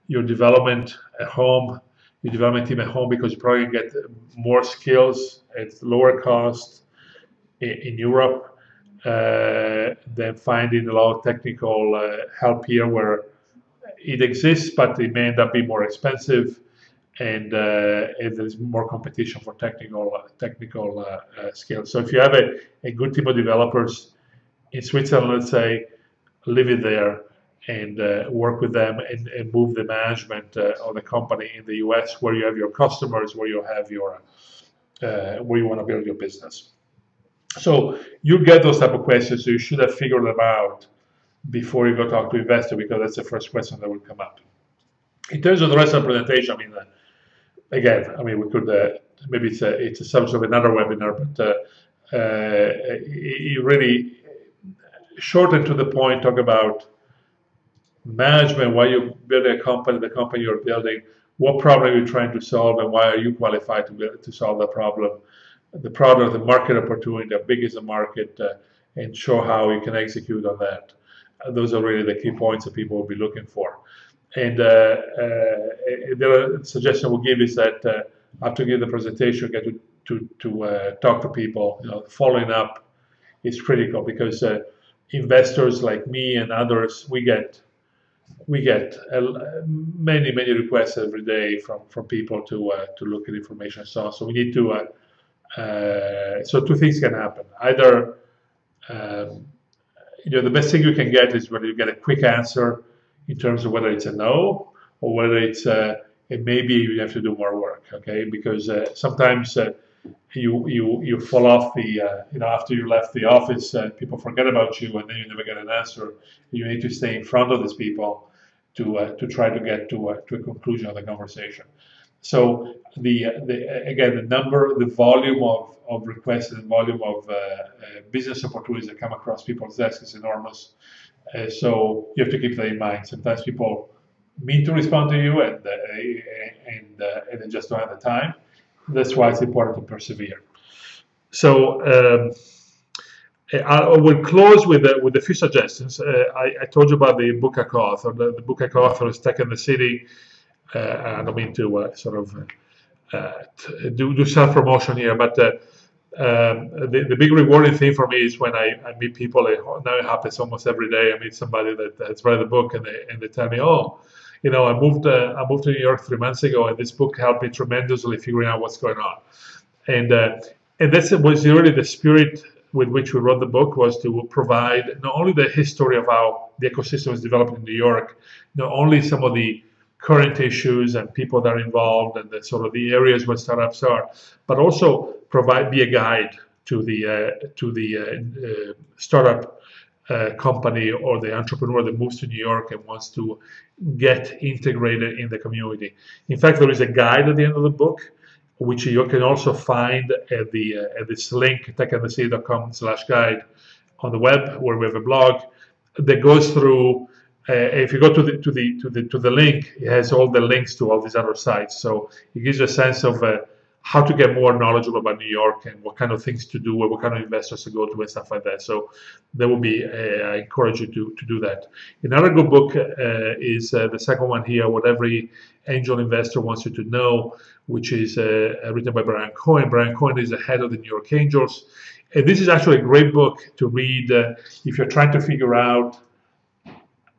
your development at home, your development team at home, because you probably get more skills at lower cost in Europe than finding a lot of technical help here where it exists, but it may end up being more expensive, and there's more competition for technical skills. So if you have a good team of developers in Switzerland, let's say, live it there and work with them and move the management of the company in the US, where you have your customers, where you have your where you want to build your business. So you get those type of questions, so you should have figured them out before you go talk to investor, because that's the first question that will come up. In terms of the rest of the presentation, we could maybe it's a subject of another webinar, but it really short and to the point, talk about management, why you're building a company, the company you're building, what problem you're trying to solve, and why are you qualified to solve that problem, the product, the market opportunity, how big is the market, and show how you can execute on that. Those are really the key points that people will be looking for. And the other suggestion we'll give is that after you give the presentation, you get to talk to people. Following up is critical, because investors like me and others, we get many requests every day from people to look at information and so on. So we need to so two things can happen. Either the best thing you can get is when you get a quick answer in terms of whether it's a no or whether it's maybe you have to do more work. Okay, because sometimes you fall off the after you left the office, people forget about you, and then you never get an answer. You need to stay in front of these people to try to get to a conclusion of the conversation. So again, the volume of requests and volume of business opportunities that come across people's desks is enormous. So you have to keep that in mind. Sometimes people mean to respond to you and they just don't have the time. That's why it's important to persevere. So I will close with a few suggestions. I told you about the book I co-author. The book I co-author is Tech in the City. I don't mean to do self-promotion here, but the big rewarding thing for me is when I meet people. Now it happens almost every day. I meet somebody that has read the book, and they tell me, "Oh, I moved to New York 3 months ago, and this book helped me tremendously figuring out what's going on." And that was really the spirit with which we wrote the book, was to provide not only the history of how the ecosystem is developed in New York, not only some of the current issues and people that are involved and the sort of the areas where startups are, but also be a guide to the startup company or the entrepreneur that moves to New York and wants to get integrated in the community. In fact, there is a guide at the end of the book, which you can also find at this link, techandthecity.com/guide on the web, where we have a blog that goes through. If you go to the link, it has all the links to all these other sites. So it gives you a sense of how to get more knowledgeable about New York and what kind of things to do, or what kind of investors to go to, and stuff like that. So that would be, I encourage you to do that. Another good book is the second one here, What Every Angel Investor Wants You to Know, which is written by Brian Cohen. Brian Cohen is the head of the New York Angels. And this is actually a great book to read if you're trying to figure out,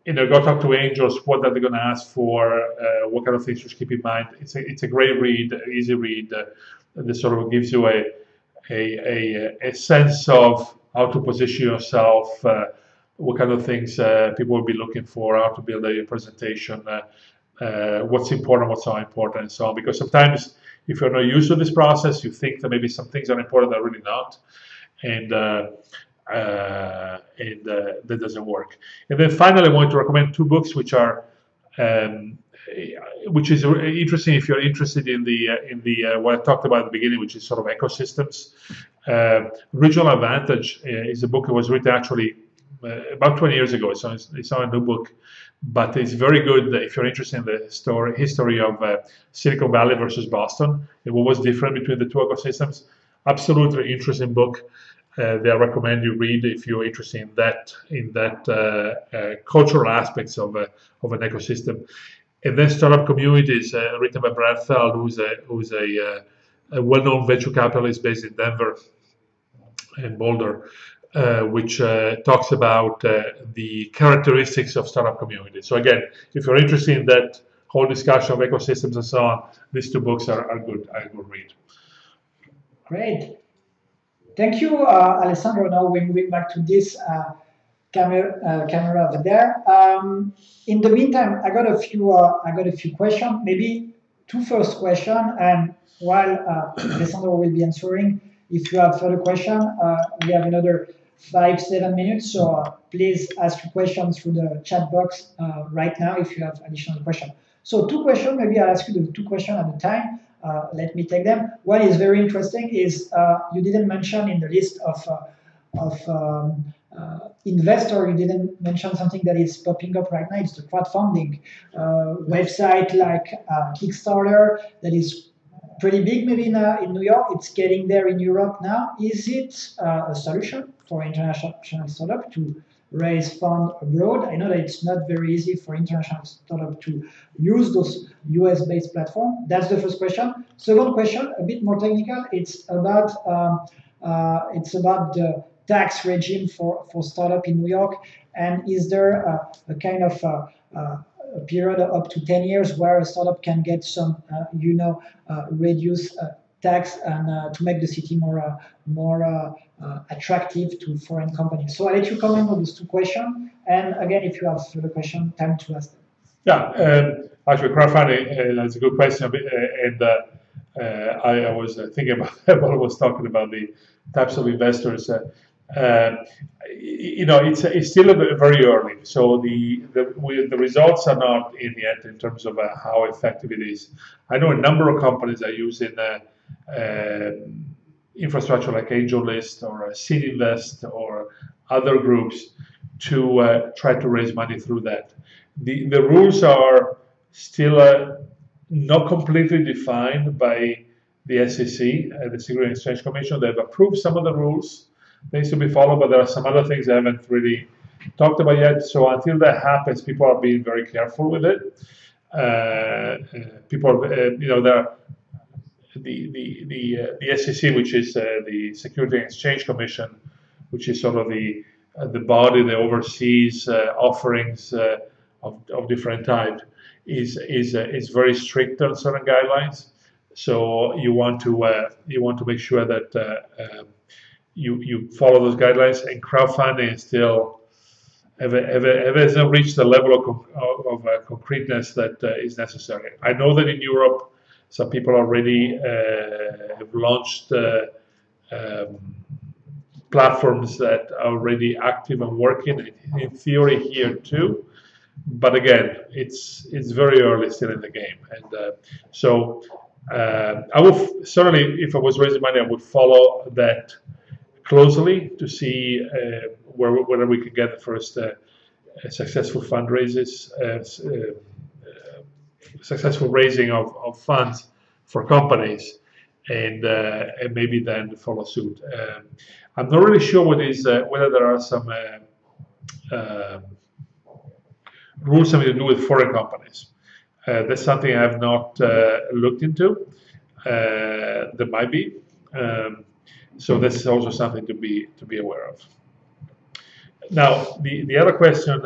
go talk to angels, what are they going to ask for, what kind of things you should keep in mind. It's a great read, easy read. That sort of gives you a sense of how to position yourself, what kind of things people will be looking for, how to build a presentation, what's important, what's not important, and so on. Because sometimes if you're not used to this process, you think that maybe some things are important that are really not, and that doesn't work. And then finally, I want to recommend two books which are which is interesting if you're interested in the what I talked about at the beginning, which is sort of ecosystems. Regional Advantage is a book that was written actually about 20 years ago. So it's not a new book, but it's very good if you're interested in the history of Silicon Valley versus Boston and what was different between the two ecosystems. Absolutely interesting book. That I recommend you read if you're interested in that cultural aspects of an ecosystem. And then Startup Communities, written by Brad Feld, who's a well-known venture capitalist based in Denver and Boulder, which talks about the characteristics of startup communities. So again, if you're interested in that whole discussion of ecosystems and so on, these two books are good read. Great. Thank you, Alessandro. Now we're moving back to this camera over there. In the meantime, I got a few questions. Maybe two first questions, and while Alessandro will be answering, if you have further questions, we have another 5-7 minutes. So please ask your questions through the chat box right now if you have additional questions. So two questions. Maybe I'll ask you the two questions at a time. Let me take them. One is very interesting. Is you didn't mention in the list of investor, you didn't mention something that is popping up right now. It's the crowdfunding website like Kickstarter that is pretty big maybe in New York. It's getting there in Europe now. Is it a solution for international startup to raise funds abroad? I know that it's not very easy for international startup to use those US-based platforms. That's the first question. Second question, a bit more technical. It's about the tax regime for startup in New York, and is there a kind of a period of up to 10 years where a startup can get some reduced tax and to make the city more attractive to foreign companies? So I'll let you comment on those two questions, and again, if you have further questions, time to ask them. Yeah, actually, crowdfunding that's a good question, and I was thinking about while I was talking about the types of investors. It's still very early, so the results are not in yet in terms of how effective it is. I know a number of companies that are using infrastructure like AngelList or Seed Invest or other groups to try to raise money through that. The rules are still not completely defined by the SEC, the Securities and Exchange Commission. They've approved some of the rules. They need to be followed, but there are some other things they haven't really talked about yet. So until that happens, people are being very careful with it. The SEC, which is the Securities and Exchange Commission, which is sort of the body that oversees offerings of different types, is very strict on certain guidelines. So you want to make sure that you follow those guidelines. And crowdfunding is still hasn't reached the level of concreteness that is necessary. I know that in Europe, some people already have launched platforms that are already active and working. In theory, here too. But again, it's very early still in the game, and so I would certainly, if I was raising money, I would follow that closely to see whether we could get the first successful fundraisers, successful raising of funds for companies, and maybe then follow suit. I'm not really sure whether there are some rules having to do with foreign companies. That's something I have not looked into. There might be. So this is also something to be aware of. Now, the other question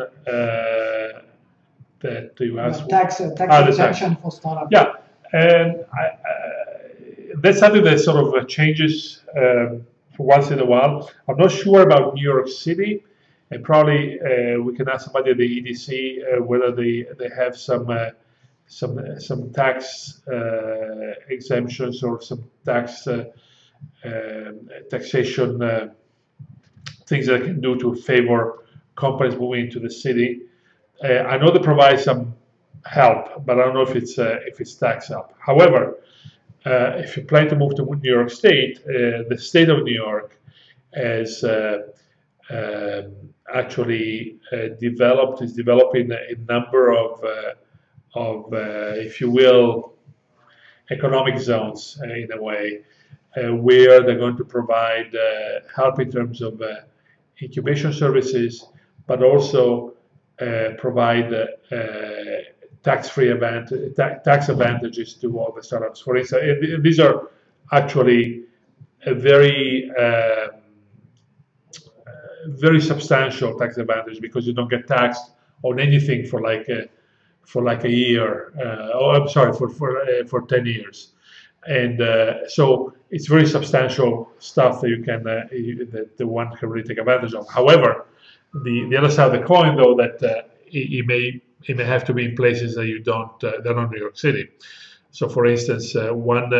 that you asked, tax exemption for startups. Yeah, and that's something that sort of changes once in a while. I'm not sure about New York City, and probably we can ask somebody at the EDC whether they have some tax exemptions or some tax taxation things that they can do to favor companies moving into the city. I know they provide some help, but I don't know if it's tax help. However, if you plan to move to New York State, the state of New York has actually is developing a number of if you will, economic zones in a way, where they're going to provide help in terms of incubation services, but also provide tax advantages to all the startups. For instance, these are actually a very substantial tax advantage, because you don't get taxed on anything for like a year. I'm sorry, for 10 years. And so it's very substantial stuff that you can that the one can really take advantage of. However, the other side of the coin, though, that it may have to be in places that you don't they're not New York City. So, for instance, one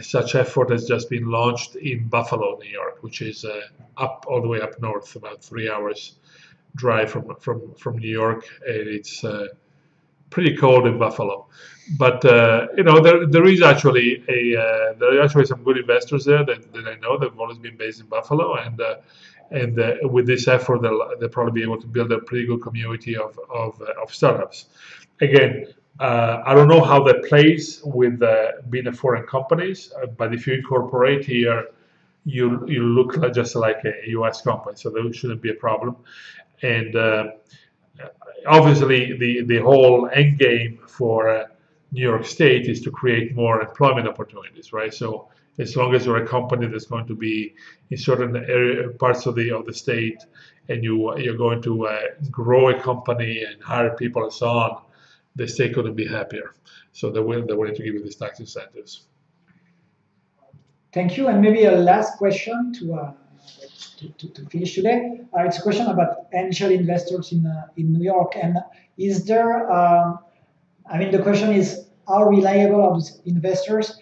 such effort has just been launched in Buffalo, New York, which is up all the way up north, about 3 hours drive from New York, and it's pretty cold in Buffalo. But you know, there is actually some good investors there that I know that have always been based in Buffalo, and with this effort, they'll probably be able to build a pretty good community of startups. Again, I don't know how that plays with being a foreign companies, but if you incorporate here, you look just like a U.S. company, so there shouldn't be a problem. And obviously, the whole end game for New York State is to create more employment opportunities, right? So as long as you're a company that's going to be in certain parts of the state, and you're going to grow a company and hire people and so on, the state couldn't be happier. So they're willing to give you these tax incentives. Thank you. And maybe a last question to finish today. It's a question about angel investors in New York. And is there, I mean, the question is, how reliable are those investors,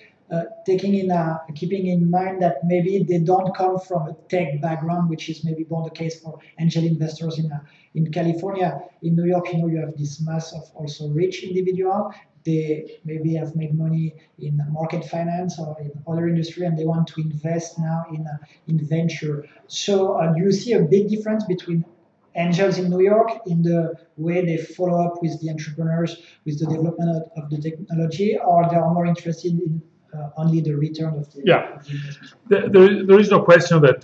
keeping in mind that maybe they don't come from a tech background, which is maybe more the case for angel investors in California. In New York, you have this mass of also rich individuals. They maybe have made money in market finance or in other industry, and they want to invest now in venture. So do you see a big difference between angels in New York in the way they follow up with the entrepreneurs, with the development of the technology, or they are more interested in only the return of the investment? There is no question that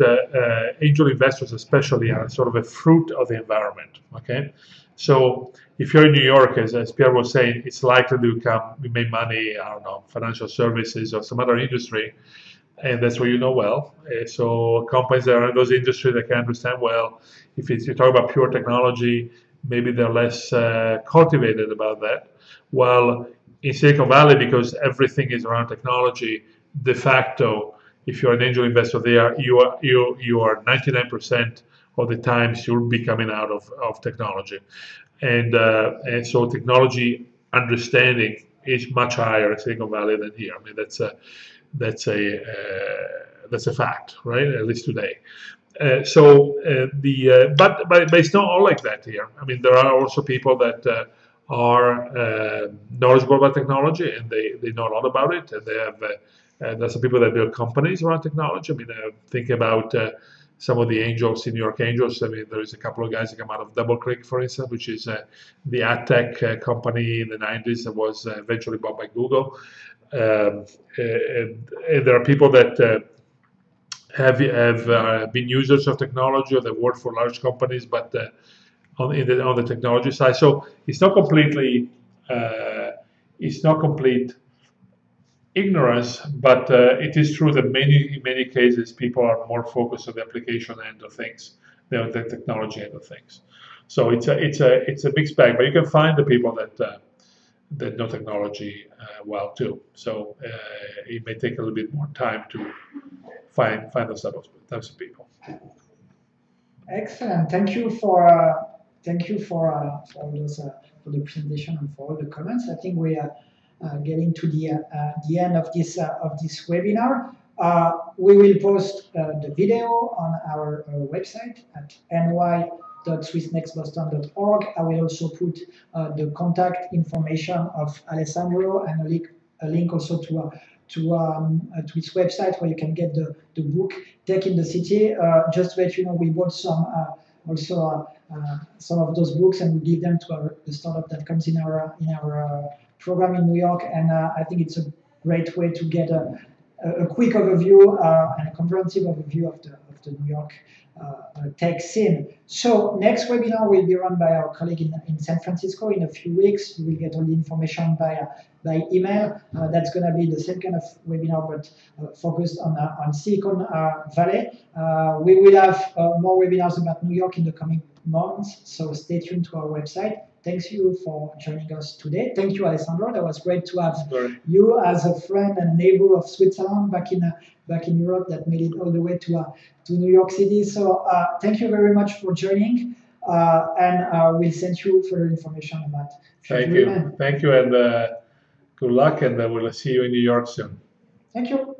angel investors especially are sort of a fruit of the environment, okay? So if you're in New York, as Pierre was saying, it's likely to make money, I don't know, financial services or some other industry, and that's what you know well. So companies that are in those industries that can understand well, if you talk about pure technology, maybe they're less cultivated about that. While in Silicon Valley, because everything is around technology, de facto, if you're an angel investor there, you are 99% of the times you'll be coming out of technology, and so technology understanding is much higher in Silicon Valley than here. I mean, that's a fact, right? At least today. But it's not all like that here. I mean, there are also people that are knowledgeable about technology, and they know a lot about it, and they have there's some people that build companies around technology. I mean, think about some of the angels in New York Angels. I mean, there's a couple of guys that come out of DoubleClick, for instance, which is the ad tech company in the 90s that was eventually bought by Google. And there are people that have been users of technology, or they work for large companies, but on the technology side. So it's not complete ignorance, but it is true that in many cases people are more focused on the application end of things than the technology end of things. So it's a mixed bag, but you can find the people that know technology well too. So it may take a little bit more time find those types of people. Excellent. Thank you for all those for the presentation and for all the comments. I think we are getting to the end of this webinar. We will post the video on our website at ny.swissnextboston.org. I will also put the contact information of Alessandro and a link also to his website where you can get the book Tech in the City. Just to let you know, we bought some of those books and we give them to the startup that comes in our program in New York. And I think it's a great way to get a quick overview and a comprehensive overview of the New York tech scene. So next webinar will be run by our colleague in San Francisco in a few weeks. You will get all the information by email. That's going to be the same kind of webinar, but focused on Silicon Valley. We will have more webinars about New York in the coming months, so stay tuned to our website. Thanks you for joining us today. Thank you, Alessandro. That was great to have you as a friend and neighbor of Switzerland back in Europe that made it all the way to New York City. So thank you very much for joining, and we'll send you further information about. Thank you, and good luck, and we'll see you in New York soon. Thank you.